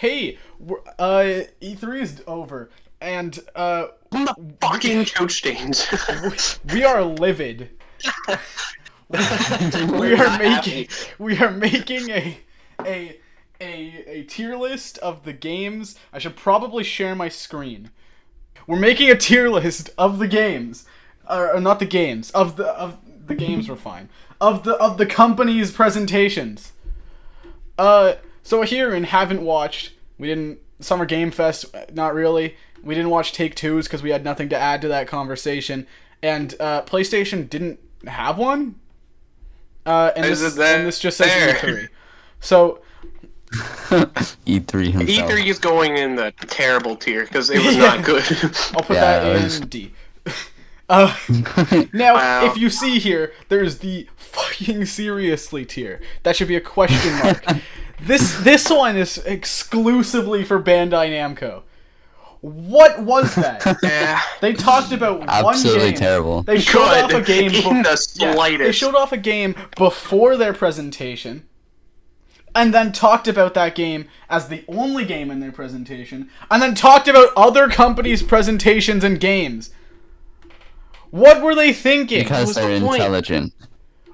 Hey, E3 is over, and On the fucking couch stains. we are livid. we are making a tier list of the games. I should probably share my screen. We're making a tier list of the games, or not the games of the games. Were fine of the company's presentations. So here in haven't watched. We didn't Summer Game Fest. Not really. We didn't watch Take-Two's because we had nothing to add to that conversation, and PlayStation didn't have one. And this just says E3. So E3 himself. E3 is going in the terrible tier because it was not good. I'll put that in D. Now, Wow. if you see here, there's the fucking seriously tier. That should be a question mark. This one is exclusively for Bandai Namco. What was that? Yeah. They talked about one Absolutely game. terrible. They showed off a game. In the slightest. They showed off a game before their presentation, and then talked about that game as the only game in their presentation, and then talked about other companies' presentations and games. What were they thinking? Because they're intelligent.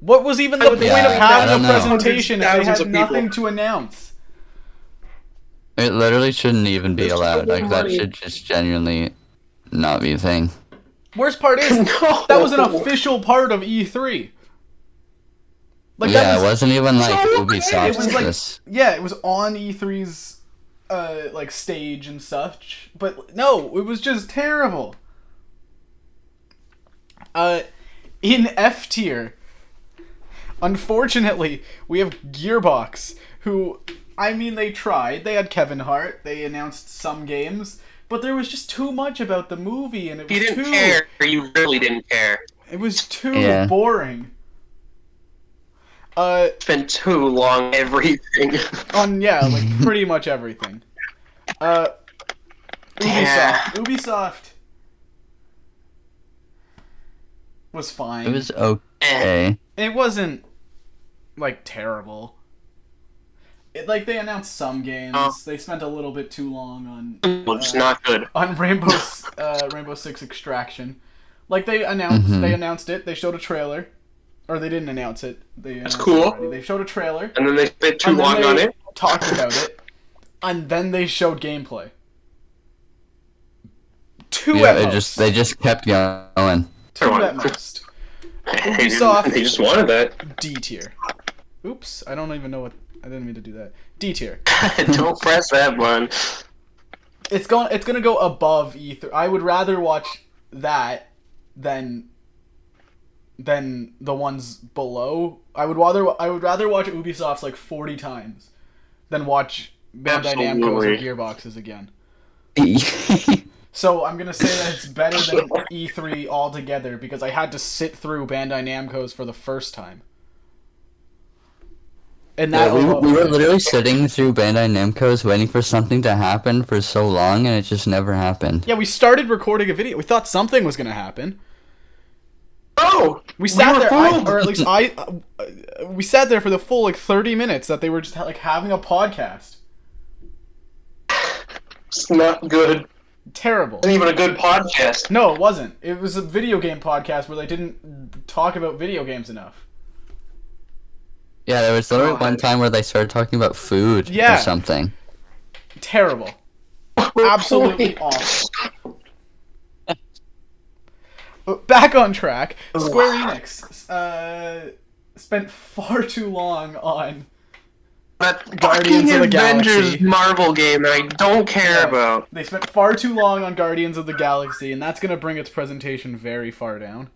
What was even the point of having a know. presentation if they Thousands had of people. nothing to announce? It literally shouldn't even be There's allowed. so Like, that many- should just genuinely not be a thing. Worst part is, No. that was an official part of E3. Like, Yeah, that it wasn't even like so Ubisoft. it was like, this. yeah, it was on E3's like stage and such, but no, it was just terrible. In F tier, unfortunately, we have Gearbox, who, I mean, they tried. They had Kevin Hart. They announced some games, but there was just too much about the movie, and it was You didn't too. care. You really didn't care. It was too Yeah. boring. Spent too long everything. On like pretty much everything. Ubisoft. Yeah. Ubisoft was fine. It was okay. It wasn't like terrible. Like they announced some games. They spent a little bit too long on Well, just not good. on Rainbow Six Extraction. Like they announced it. They showed a trailer, or they didn't announce it. That's cool. They showed a trailer. And then they spent too And then long they on it. talked about it, and then they showed gameplay. Two Yeah, at most. they just kept going. Two Come on. at most. They Ubisoft. just wanted that. D tier. Oops, I don't even know what. I didn't mean to do that. D tier. Don't press that one. It's gonna go above E3. I would rather watch that than the ones below. I would rather watch Ubisoft's like 40 times than watch Bandai Namco's or Absolutely. Gearbox's again. So I'm gonna say that it's better than E3 altogether because I had to sit through Bandai Namco's for the first time. And that Yeah, we were literally sitting through Bandai Namco's waiting for something to happen for so long, and it just never happened. Yeah, we started recording a video. We thought something was gonna happen. Oh! We sat were there, fooled. or at least we sat there for the full like 30 minutes that they were just like having a podcast. It's not good. Terrible. It wasn't even a good podcast. No, it wasn't. It was a video game podcast where they didn't talk about video games enough. Yeah, there was literally one time where they started talking about food Yeah. or something. Terrible. Absolutely awful. But back on track, Square Enix spent far too long on That Guardians fucking of the Avengers Galaxy. Marvel game that I don't care about. They spent far too long on Guardians of the Galaxy, and that's going to bring its presentation very far down.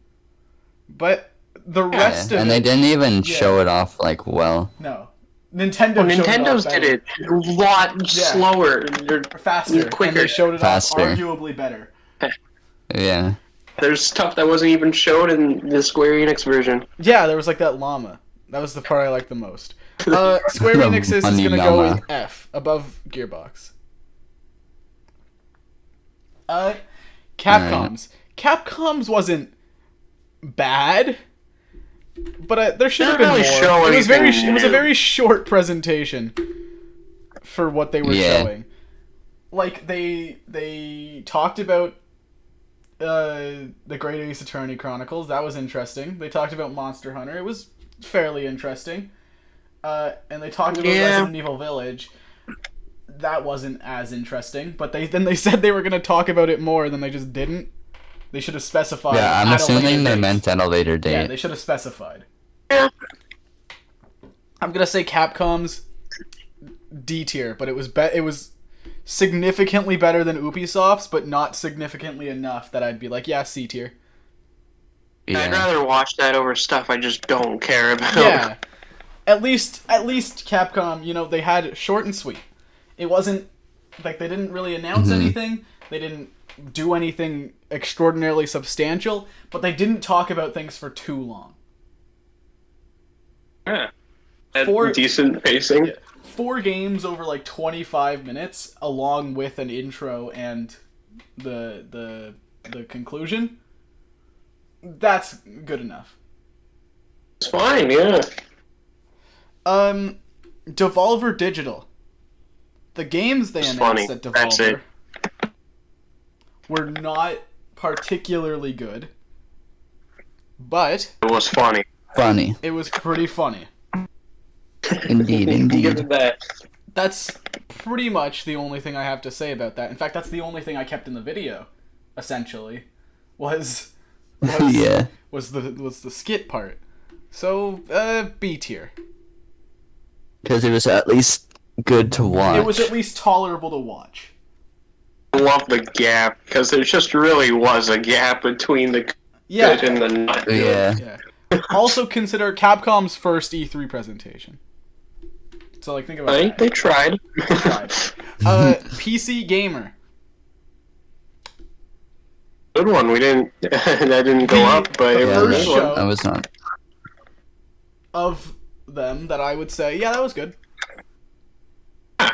But the rest of And it... they didn't even show it off, like, well. No. Nintendo Well, showed it Nintendo's off did better. it a lot slower. They're Faster, quicker. and they showed it Faster. off arguably better. Yeah. There's stuff that wasn't even shown in the Square Enix version. Yeah, there was like that llama. That was the part I liked the most. Square The Enix is funny going to go llama. in F, above Gearbox. Capcom's. Capcom's wasn't bad, but there should have been Didn't really more. show It was anything it was a new. very short presentation for what they were Yeah. showing. Like they talked about the Great Ace Attorney Chronicles. That was interesting. They talked about Monster Hunter. It was fairly interesting. And they talked about Resident Evil Village. That wasn't as interesting. But they said they were going to talk about it more, then they just didn't. They should have specified. Yeah, I'm at a later assuming they date. meant at a later date. Yeah, they should have specified. Yeah. I'm gonna say Capcom's D tier, but it was significantly better than Ubisoft's, but not significantly enough that I'd be like, yeah, C tier. Yeah. I'd rather watch that over stuff I just don't care about. Yeah. At least Capcom, they had it short and sweet. It wasn't like they didn't really announce anything. They didn't do anything extraordinarily substantial, but they didn't talk about things for too long. Yeah. At Four- decent pacing. Yeah. 4 games over like 25 minutes, along with an intro and the conclusion. That's good enough. It's fine, yeah. Devolver Digital. The games they It's announced funny. at That's it. Devolver were not particularly good, but It was funny. Funny. it was pretty funny. Indeed, Give indeed. it that. That's pretty much the only thing I have to say about that. In fact, that's the only thing I kept in the video, essentially, was Yeah. was the skit part. So, B tier. Because it was at least good to watch. It was at least tolerable to watch. I love the gap, because there just really was a gap between the Yeah. good and the not good. Yeah. Yeah. Also consider Capcom's first E3 presentation. So, like, think about I that. think they tried. Tried. PC Gamer. Good one. We didn't. That didn't go up, but it Yeah, was a first good one. show- That was not. Of them that I would say, yeah, that was good. Had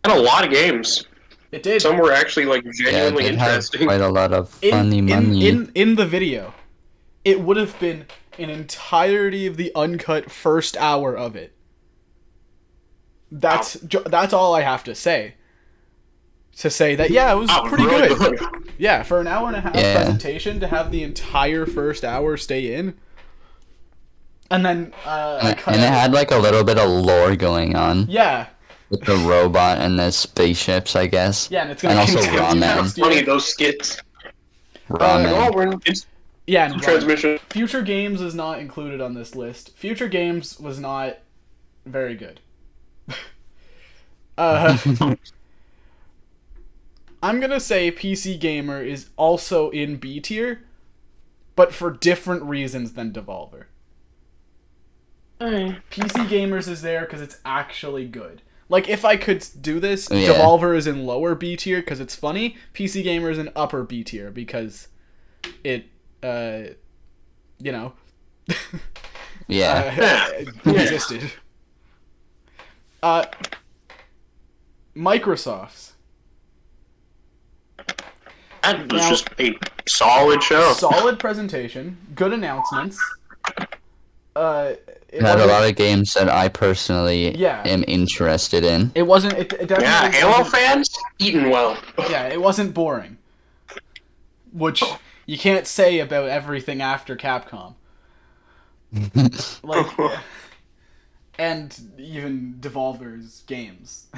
a lot of games. It did. Some were actually like Yeah, genuinely it had interesting. quite a lot of funny money. In the video, it would have been an entirety of the uncut first hour of it. That's all I have to say. To say that, yeah, it was Oh, pretty really good. Yeah, for an hour and a half Yeah. presentation, to have the entire first hour stay in. And then, I cut And it out- had like a little bit of lore going on Yeah. with the robot and the spaceships, I guess. Yeah, and it's gonna And also continue ramen. next year. Funny those skits. Ramen. Oh, we're in Yeah, and transmission. Future Games is not included on this list. Future Games was not very good. I'm gonna say PC Gamer is also in B tier, but for different reasons than Devolver. PC Gamers is there because it's actually good. Like, if I could do this, Yeah. Devolver is in lower B tier because it's funny. PC Gamer is in upper B tier because it, Yeah. existed. Microsoft's That was Now- just a solid show. solid presentation, good announcements. It It had a wasn't- lot of games that I personally Yeah. am interested in. It wasn't. It definitely. Yeah, Halo wasn't- fans eating well. Yeah, it wasn't boring. Which you can't say about everything after Capcom. Like, and even Devolver's games.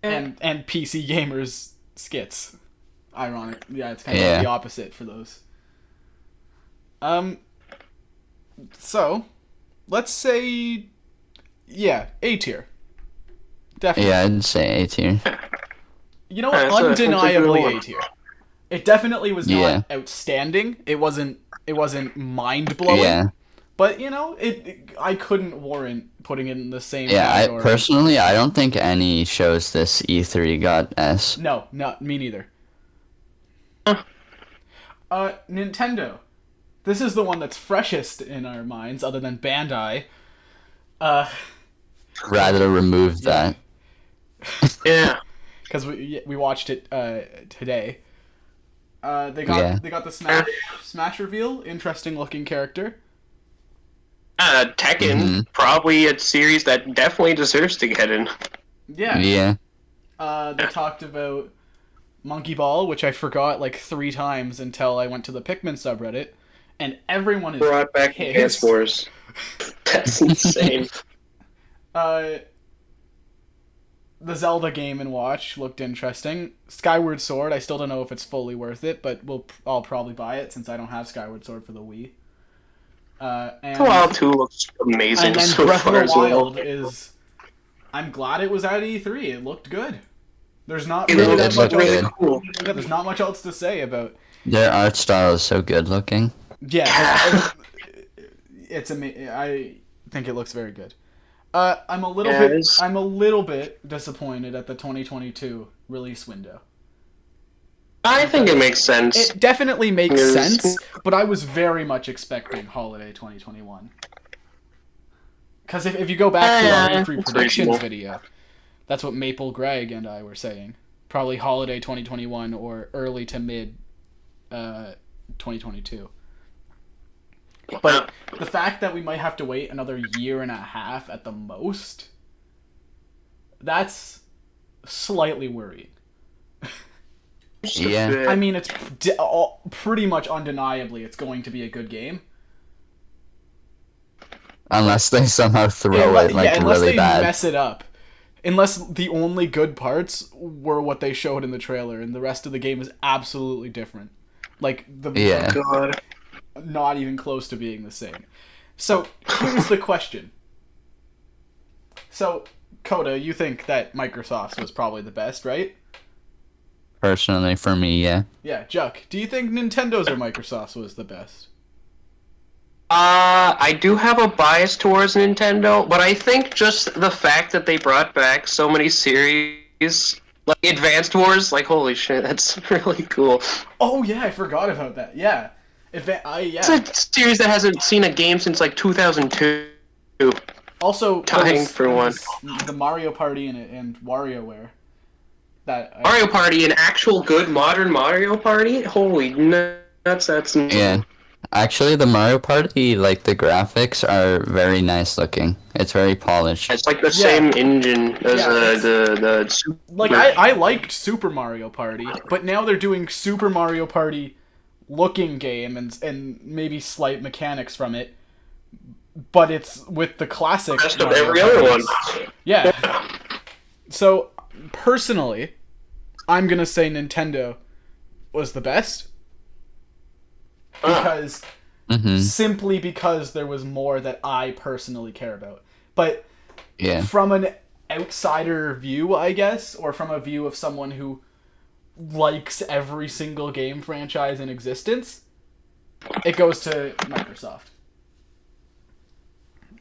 and PC Gamers skits. Ironic. Yeah, it's kind of Yeah. the opposite for those. So, let's say, yeah, A tier. Definitely. Yeah, I'd say A tier. You know what? That's a Undeniably good one. A tier. It definitely was Yeah. not outstanding. It wasn't mind blowing. Yeah. But I couldn't warrant putting it in the same Yeah, I category. personally, I don't think any shows this E3 got S. No, not me neither. Nintendo. This is the one that's freshest in our minds, other than Bandai. Rather remove that. Yeah. Because we watched it today. They Yeah. got the Smash reveal. Interesting looking character. Tekken, probably a series that definitely deserves to get in. Yeah. Yeah. They talked about Monkey Ball, which I forgot like 3 times until I went to the Pikmin subreddit, and everyone is Brought back the Dance pissed. Wars. That's insane. The Zelda Game and Watch looked interesting. Skyward Sword, I still don't know if it's fully worth it, but I'll probably buy it since I don't have Skyward Sword for the Wii. And Wild 2 looks amazing and then so Breath of far the as well. Wild is. I'm glad it was at E3. It looked good. There's not It really looks that much really else. cool. Yeah, there's not much else to say about. Their art style is so good looking. Yeah, it's amazing. I think it looks very good. I'm a little bit disappointed at the 2022 release window. I think it makes sense. It definitely makes Yes. sense, but I was very much expecting holiday 2021. Because if you go back to our E3 that's predictions reasonable. video, that's what Maple Greg and I were saying. Probably holiday 2021 or early to mid 2022. But the fact that we might have to wait another year and a half at the most, that's slightly worrying. Yeah. I mean, it's pretty much undeniably it's going to be a good game. Unless they somehow throw Unless- it like unless really they bad. mess it up. Unless the only good parts were what they showed in the trailer, and the rest of the game is absolutely different. Like Yeah. God. not even close to being the same. So here's the question. So Koda, you think that Microsoft's was probably the best, right? Personally, for me, yeah. Yeah, Juck, do you think Nintendo's or Microsoft's was the best? I do have a bias towards Nintendo, but I think just the fact that they brought back so many series, like Advanced Wars, like holy shit, that's really cool. Oh yeah, I forgot about that. Yeah, It's a series that hasn't seen a game since like 2002. Also, Dying for one. The Mario Party and WarioWare. Mario Party, an actual good modern Mario Party? Holy nuts, that's insane. Yeah. Actually, the Mario Party, like, the graphics are very nice looking. It's very polished. It's like the same engine as Yeah, it's- the Super. Like I liked Super Mario Party, but now they're doing Super Mario Party looking game and maybe slight mechanics from it, but it's with the classic Best of Mario every other one. Parties. Yeah. So personally, I'm gonna say Nintendo was the best because simply because there was more that I personally care about. But Yeah. from an outsider view, I guess, or from a view of someone who likes every single game franchise in existence, it goes to Microsoft.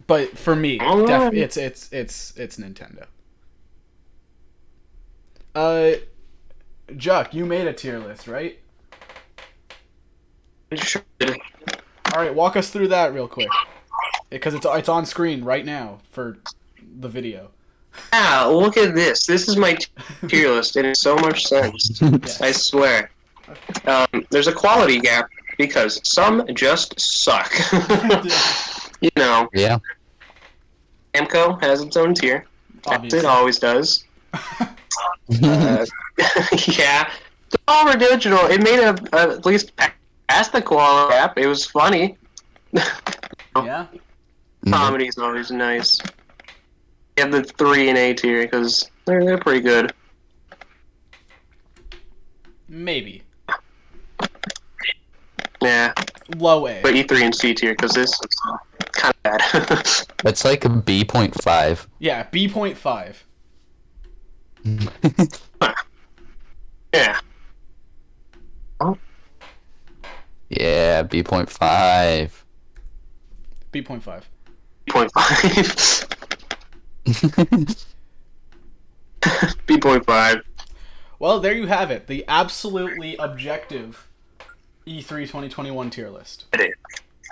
But for me, it's Nintendo. Juck, you made a tier list, right? Sure. All right, walk us through that real quick, because it's on screen right now for the video. Yeah, look at this. This is my tier list. It makes so much sense. I swear. There's a quality gap because some just suck. You know, Yeah. Namco has its own tier, as Obviously. it always does. Yeah, they're all original. It made at least past the quality gap. It was funny. Yeah. Comedy's always nice. You have the 3 in A tier because they're pretty good. Maybe. Yeah, Low A. but E3 and C tier because this is kind of bad. It's like a B.5. Yeah, B.5. Yeah. Yeah, B.5. B.5. 0.5. B.5. Well, there you have it. The absolutely objective E3 2021 tier list.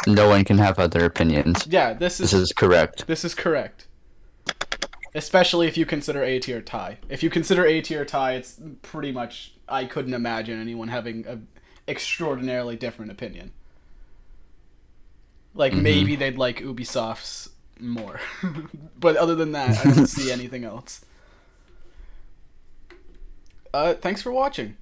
No one can have other opinions. Yeah, this This is is correct. this is correct. Especially if you consider A tier tie. If you consider A tier tie, it's pretty much I couldn't imagine anyone having a extraordinarily different opinion. Like maybe they'd like Ubisoft's more. But other than that, I don't see anything else. Thanks for watching.